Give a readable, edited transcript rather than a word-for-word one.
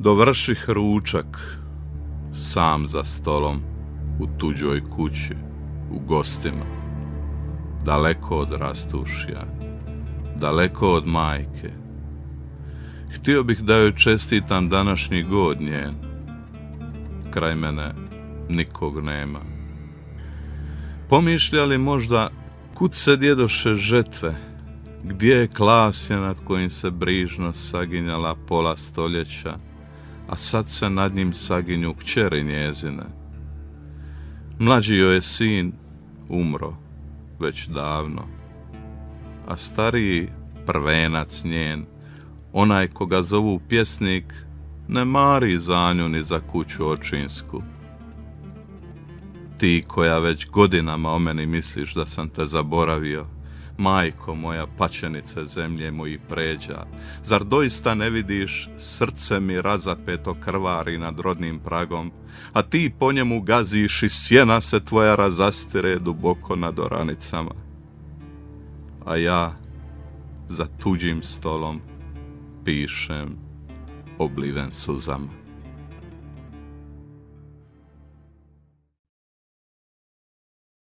Dovrših ručak, sam za stolom, u tuđoj kući, u gostima, daleko od rastušja, daleko od majke. Htio bih da joj čestitam današnji god njen. Kraj mene nikog nema. Pomišlja li možda kud se djedoše žetve, gdje je klasje nad kojim se brižno saginjala pola stoljeća, a sad se nad njim saginju kćeri njezine. Mlađi joj je sin umro već davno, a stariji prvenac njen, onaj koga zovu pjesnik, ne mari za nju ni za kuću očinsku. Ti koja već godinama o meni misliš da sam te zaboravio, majko moja pačenice zemlje mojih pređa, zar doista ne vidiš srce mi razapeto krvari nad rodnim pragom, a ti po njemu gaziš i sjena se tvoja razastire duboko nad oranicama. A ja za tuđim stolom pišem obliven suzama.